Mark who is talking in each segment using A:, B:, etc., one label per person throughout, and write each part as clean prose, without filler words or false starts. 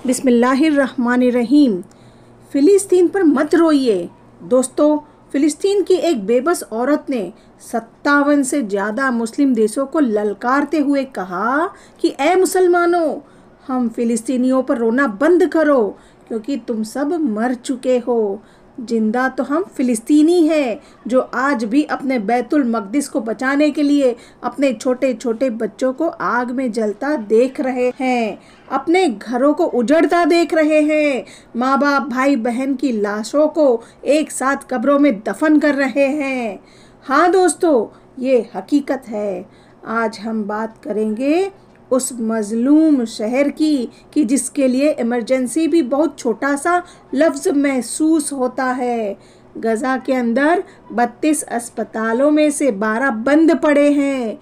A: बिस्मिल्लाहिर्रहमानिर्रहीम। फ़िलिस्तीन पर मत रोइए। दोस्तों, फ़िलिस्तीन की एक बेबस औरत ने 57 से ज़्यादा मुस्लिम देशों को ललकारते हुए कहा कि ए मुसलमानों, हम फ़िलिस्तीनियों पर रोना बंद करो क्योंकि तुम सब मर चुके हो। जिंदा तो हम फ़िलिस्तीनी हैं जो आज भी अपने बैतुल मक़दिस को बचाने के लिए अपने छोटे छोटे बच्चों को आग में जलता देख रहे हैं, अपने घरों को उजड़ता देख रहे हैं, माँ बाप भाई बहन की लाशों को एक साथ कब्रों में दफन कर रहे हैं। हाँ दोस्तों, ये हकीकत है। आज हम बात करेंगे उस मज़लूम शहर की कि जिसके लिए इमरजेंसी भी बहुत छोटा सा लफ्ज़ महसूस होता है। गज़ा के अंदर 32 अस्पतालों में से 12 बंद पड़े हैं,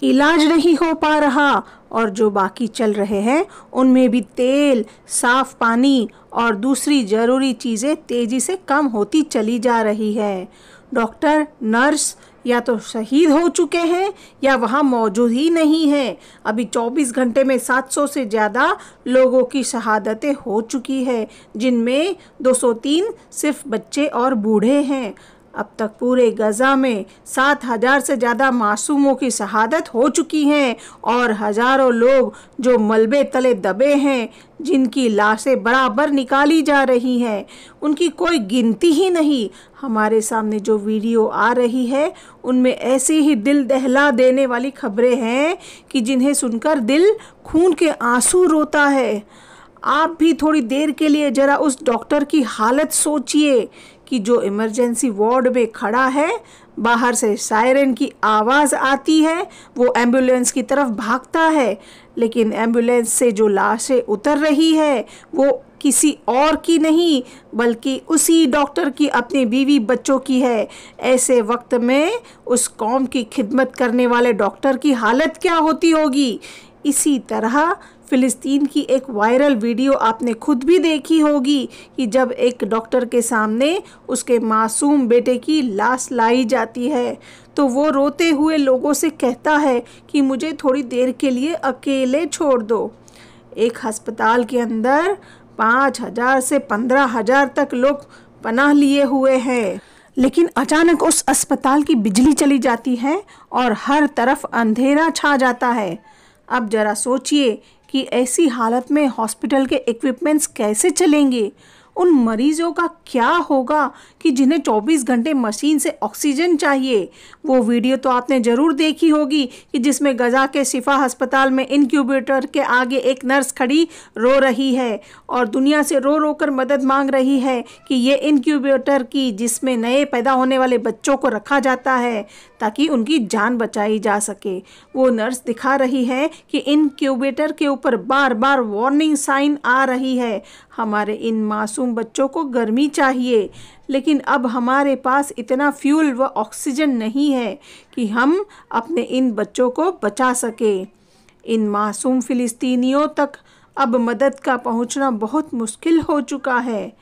A: इलाज नहीं हो पा रहा, और जो बाकी चल रहे हैं उनमें भी तेल, साफ़ पानी और दूसरी ज़रूरी चीज़ें तेज़ी से कम होती चली जा रही है। डॉक्टर, नर्स या तो शहीद हो चुके हैं या वहाँ मौजूद ही नहीं हैं। अभी 24 घंटे में 700 से ज़्यादा लोगों की शहादतें हो चुकी है, जिनमें 203 सिर्फ बच्चे और बूढ़े हैं। अब तक पूरे गज़ा में 7,000 से ज़्यादा मासूमों की शहादत हो चुकी हैं और हज़ारों लोग जो मलबे तले दबे हैं, जिनकी लाशें बराबर निकाली जा रही हैं, उनकी कोई गिनती ही नहीं। हमारे सामने जो वीडियो आ रही है उनमें ऐसी ही दिल दहला देने वाली खबरें हैं कि जिन्हें सुनकर दिल खून के आंसू रोता है। आप भी थोड़ी देर के लिए ज़रा उस डॉक्टर की हालत सोचिए कि जो इमरजेंसी वार्ड में खड़ा है, बाहर से सायरन की आवाज़ आती है, वो एम्बुलेंस की तरफ भागता है, लेकिन एम्बुलेंस से जो लाशें उतर रही है वो किसी और की नहीं बल्कि उसी डॉक्टर की अपनी बीवी बच्चों की है। ऐसे वक्त में उस कौम की खिदमत करने वाले डॉक्टर की हालत क्या होती होगी। इसी तरह फ़िलिस्तीन की एक वायरल वीडियो आपने खुद भी देखी होगी कि जब एक डॉक्टर के सामने उसके मासूम बेटे की लाश लाई जाती है तो वो रोते हुए लोगों से कहता है कि मुझे थोड़ी देर के लिए अकेले छोड़ दो। एक अस्पताल के अंदर 5,000 से 15,000 तक लोग पनाह लिए हुए हैं, लेकिन अचानक उस अस्पताल की बिजली चली जाती है और हर तरफ अंधेरा छा जाता है। अब ज़रा सोचिए कि ऐसी हालत में हॉस्पिटल के इक्विपमेंट्स कैसे चलेंगे। उन मरीजों का क्या होगा कि जिन्हें 24 घंटे मशीन से ऑक्सीजन चाहिए। वो वीडियो तो आपने ज़रूर देखी होगी कि जिसमें गज़ा के शिफा अस्पताल में इनक्यूबेटर के आगे एक नर्स खड़ी रो रही है और दुनिया से रो रो कर मदद मांग रही है कि ये इनक्यूबेटर की जिसमें नए पैदा होने वाले बच्चों को रखा जाता है ताकि उनकी जान बचाई जा सके। वो नर्स दिखा रही है कि इनक्यूबेटर के ऊपर बार बार वार्निंग साइन आ रही है, हमारे इन मासूम बच्चों को गर्मी चाहिए, लेकिन अब हमारे पास इतना फ्यूल व ऑक्सीजन नहीं है कि हम अपने इन बच्चों को बचा सके। इन मासूम फ़िलिस्तीनियों तक अब मदद का पहुंचना बहुत मुश्किल हो चुका है।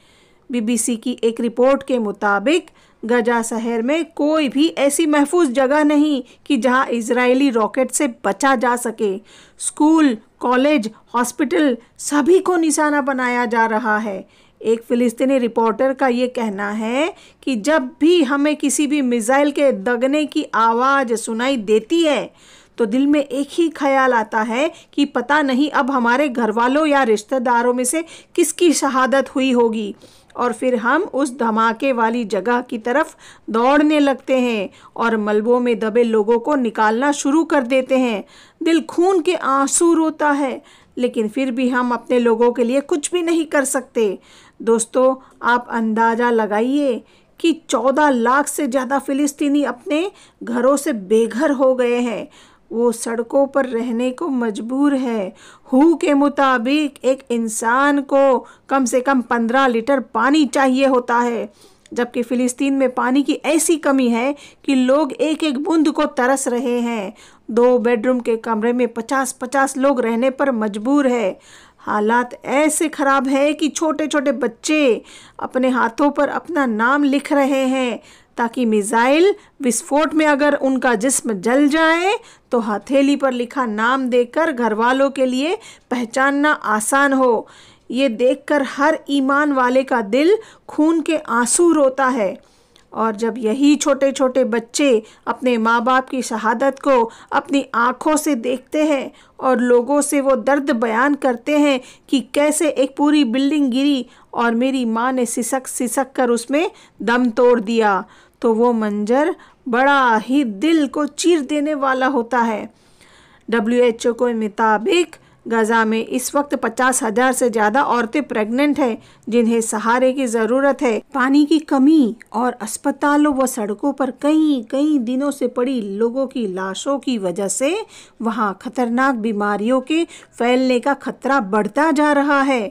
A: बीबीसी की एक रिपोर्ट के मुताबिक गजा शहर में कोई भी ऐसी महफूज जगह नहीं कि जहां इजरायली रॉकेट से बचा जा सके। स्कूल, कॉलेज, हॉस्पिटल सभी को निशाना बनाया जा रहा है। एक फ़िलिस्तीनी रिपोर्टर का ये कहना है कि जब भी हमें किसी भी मिसाइल के दगने की आवाज़ सुनाई देती है तो दिल में एक ही ख्याल आता है कि पता नहीं अब हमारे घर वालों या रिश्तेदारों में से किसकी शहादत हुई होगी, और फिर हम उस धमाके वाली जगह की तरफ दौड़ने लगते हैं और मलबों में दबे लोगों को निकालना शुरू कर देते हैं। दिल खून के आंसू रोता है, लेकिन फिर भी हम अपने लोगों के लिए कुछ भी नहीं कर सकते। दोस्तों, आप अंदाज़ा लगाइए कि 14 लाख से ज़्यादा फ़िलिस्तीनी अपने घरों से बेघर हो गए हैं। वो सड़कों पर रहने को मजबूर है। हू के मुताबिक एक इंसान को कम से कम 15 लीटर पानी चाहिए होता है, जबकि फ़िलिस्तीन में पानी की ऐसी कमी है कि लोग एक एक बूंद को तरस रहे हैं। 2 बेडरूम के कमरे में 50-50 लोग रहने पर मजबूर है। हालात ऐसे ख़राब है कि छोटे छोटे बच्चे अपने हाथों पर अपना नाम लिख रहे हैं ताकि मिसाइल विस्फोट में अगर उनका जिस्म जल जाए तो हथेली पर लिखा नाम देखकर घर वालों के लिए पहचानना आसान हो। ये देखकर हर ईमान वाले का दिल खून के आंसू रोता है। और जब यही छोटे छोटे बच्चे अपने माँ बाप की शहादत को अपनी आँखों से देखते हैं और लोगों से वो दर्द बयान करते हैं कि कैसे एक पूरी बिल्डिंग गिरी और मेरी माँ ने सिसक सिसक कर उसमें दम तोड़ दिया, तो वो मंजर बड़ा ही दिल को चीर देने वाला होता है। WHO के मुताबिक गजा में इस वक्त 50,000 से ज़्यादा औरतें प्रेग्नेंट हैं जिन्हें सहारे की ज़रूरत है। पानी की कमी और अस्पतालों व सड़कों पर कई दिनों से पड़ी लोगों की लाशों की वजह से वहां खतरनाक बीमारियों के फैलने का खतरा बढ़ता जा रहा है।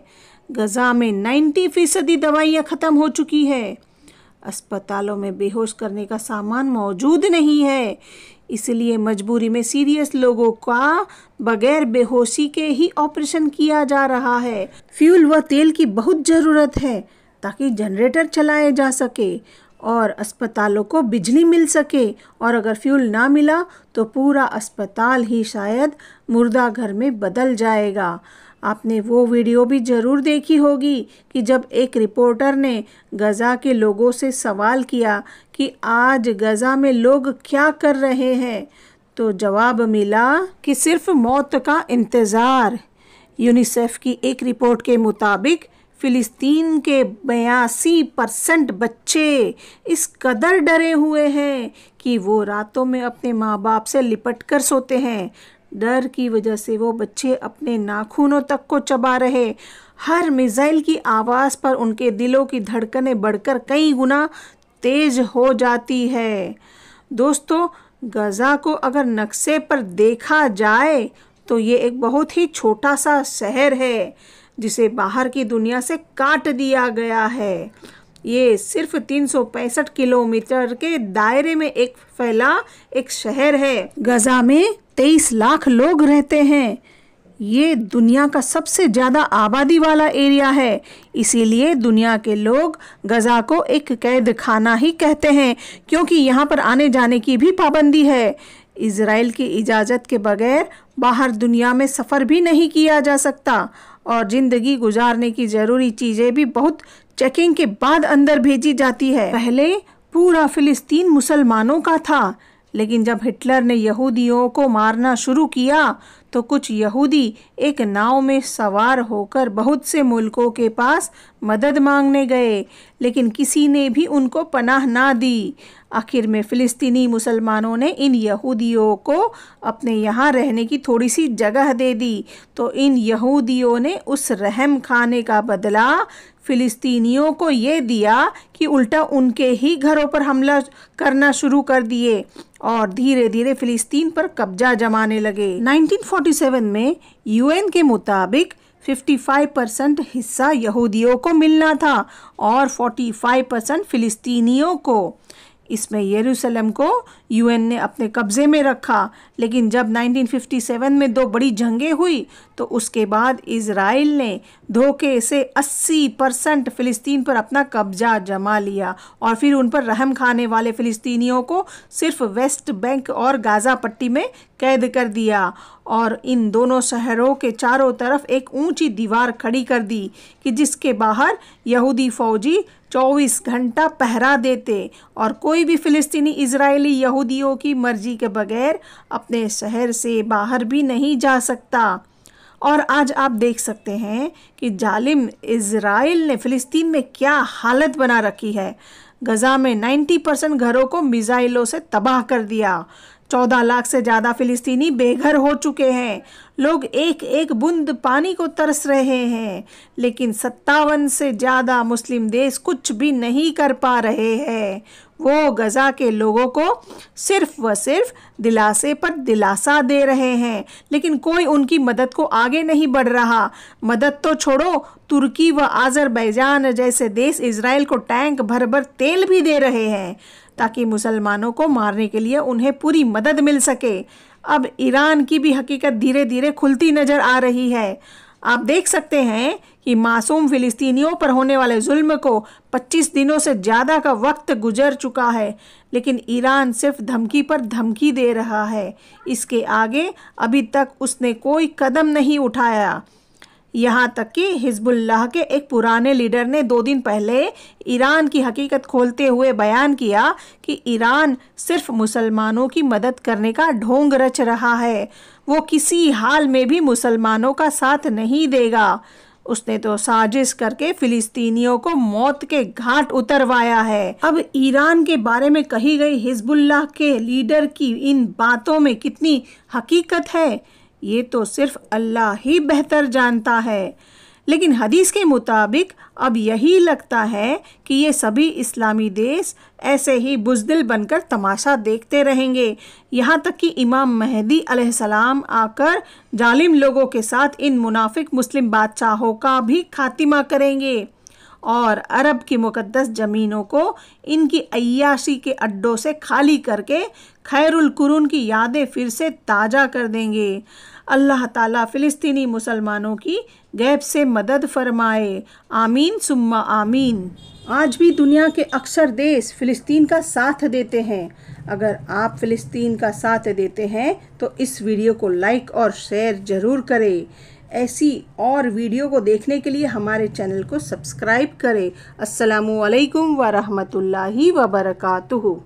A: गजा में 90% दवाइयाँ ख़त्म हो चुकी है। अस्पतालों में बेहोश करने का सामान मौजूद नहीं है, इसलिए मजबूरी में सीरियस लोगों का बगैर बेहोशी के ही ऑपरेशन किया जा रहा है। फ्यूल व तेल की बहुत ज़रूरत है ताकि जनरेटर चलाए जा सके और अस्पतालों को बिजली मिल सके, और अगर फ्यूल ना मिला तो पूरा अस्पताल ही शायद मुर्दा घर में बदल जाएगा। आपने वो वीडियो भी ज़रूर देखी होगी कि जब एक रिपोर्टर ने गजा के लोगों से सवाल किया कि आज गजा में लोग क्या कर रहे हैं, तो जवाब मिला कि सिर्फ मौत का इंतज़ार। यूनिसेफ की एक रिपोर्ट के मुताबिक फ़िलिस्तीन के 82% बच्चे इस कदर डरे हुए हैं कि वो रातों में अपने माँ बाप से लिपट कर सोते हैं। डर की वजह से वो बच्चे अपने नाखूनों तक को चबा रहे। हर मिसाइल की आवाज़ पर उनके दिलों की धड़कनें बढ़कर कई गुना तेज हो जाती है। दोस्तों, गजा को अगर नक्शे पर देखा जाए तो ये एक बहुत ही छोटा सा शहर है जिसे बाहर की दुनिया से काट दिया गया है। ये सिर्फ 365 किलोमीटर के दायरे में फैला एक शहर है। गजा में 23 लाख लोग रहते हैं। ये दुनिया का सबसे ज़्यादा आबादी वाला एरिया है, इसीलिए दुनिया के लोग गजा को एक कैद खाना ही कहते हैं, क्योंकि यहाँ पर आने जाने की भी पाबंदी है। इजराइल की इजाज़त के बगैर बाहर दुनिया में सफ़र भी नहीं किया जा सकता और ज़िंदगी गुजारने की ज़रूरी चीज़ें भी बहुत चेकिंग के बाद अंदर भेजी जाती है। पहले पूरा फ़िलिस्तीन मुसलमानों का था, लेकिन जब हिटलर ने यहूदियों को मारना शुरू किया तो कुछ यहूदी एक नाव में सवार होकर बहुत से मुल्कों के पास मदद मांगने गए, लेकिन किसी ने भी उनको पनाह ना दी। आखिर में फ़िलिस्तीनी मुसलमानों ने इन यहूदियों को अपने यहाँ रहने की थोड़ी सी जगह दे दी, तो इन यहूदियों ने उस रहम खाने का बदला फ़िलिस्तीनियों को ये दिया कि उल्टा उनके ही घरों पर हमला करना शुरू कर दिए और धीरे धीरे फ़िलिस्तीन पर कब्जा जमाने लगे। 1947 में UN के मुताबिक 55% हिस्सा यहूदियों को मिलना था और 45% फ़िलिस्तीनियों को। इसमें यरूशलेम को UN ने अपने कब्ज़े में रखा, लेकिन जब 1957 में 2 बड़ी जंगें हुई तो उसके बाद इज़राइल ने धोखे से 80% फ़िलिस्तीन पर अपना कब्ज़ा जमा लिया और फिर उन पर रहम खाने वाले फ़िलिस्तीनियों को सिर्फ वेस्ट बैंक और गाज़ा पट्टी में कैद कर दिया और इन दोनों शहरों के चारों तरफ एक ऊंची दीवार खड़ी कर दी कि जिसके बाहर यहूदी फ़ौजी 24 घंटा पहरा देते और कोई भी फ़िलिस्तीनी इजरायली यहूदियों की मर्जी के बगैर अपने शहर से बाहर भी नहीं जा सकता। और आज आप देख सकते हैं कि जालिम इजराइल ने फ़िलिस्तीन में क्या हालत बना रखी है। गजा में 90% घरों को मिसाइलों से तबाह कर दिया। 14 लाख से ज़्यादा फ़िलिस्तीनी बेघर हो चुके हैं। लोग एक एक बूंद पानी को तरस रहे हैं, लेकिन 57 से ज़्यादा मुस्लिम देश कुछ भी नहीं कर पा रहे हैं। वो गजा के लोगों को सिर्फ व सिर्फ दिलासे पर दिलासा दे रहे हैं, लेकिन कोई उनकी मदद को आगे नहीं बढ़ रहा। मदद तो छोड़ो, तुर्की व आज़रबैजान जैसे देश इजराइल को टैंक भर भर तेल भी दे रहे हैं ताकि मुसलमानों को मारने के लिए उन्हें पूरी मदद मिल सके। अब ईरान की भी हकीकत धीरे धीरे खुलती नज़र आ रही है। आप देख सकते हैं कि मासूम फिलिस्तीनियों पर होने वाले जुल्म को 25 दिनों से ज़्यादा का वक्त गुजर चुका है, लेकिन ईरान सिर्फ धमकी पर धमकी दे रहा है। इसके आगे अभी तक उसने कोई कदम नहीं उठाया। यहाँ तक कि हिजबुल्लाह के एक पुराने लीडर ने 2 दिन पहले ईरान की हकीकत खोलते हुए बयान किया कि ईरान सिर्फ मुसलमानों की मदद करने का ढोंग रच रहा है, वो किसी हाल में भी मुसलमानों का साथ नहीं देगा। उसने तो साजिश करके फिलिस्तीनियों को मौत के घाट उतरवाया है। अब ईरान के बारे में कही गई हिजबुल्लाह के लीडर की इन बातों में कितनी हकीकत है, ये तो सिर्फ अल्लाह ही बेहतर जानता है। लेकिन हदीस के मुताबिक अब यही लगता है कि ये सभी इस्लामी देश ऐसे ही बुज़दिल बनकर तमाशा देखते रहेंगे, यहाँ तक कि इमाम महदी अलैहिस्सलाम आकर जालिम लोगों के साथ इन मुनाफिक मुस्लिम बादशाहों का भी खात्मा करेंगे और अरब की मुकद्दस ज़मीनों को इनकी अय्याशी के अड्डों से खाली करके खैरुल कुरून की यादें फिर से ताज़ा कर देंगे। अल्लाह ताला फ़िलिस्तीनी मुसलमानों की गैब से मदद फरमाए। आमीन सुम्मा आमीन। आज भी दुनिया के अक्सर देश फ़िलिस्तीन का साथ देते हैं। अगर आप फ़िलिस्तीन का साथ देते हैं तो इस वीडियो को लाइक और शेयर ज़रूर करें। ऐसी और वीडियो को देखने के लिए हमारे चैनल को सब्सक्राइब करें। अस्सलामु अलैकुम व रहमतुल्लाहि व बरकातुहू।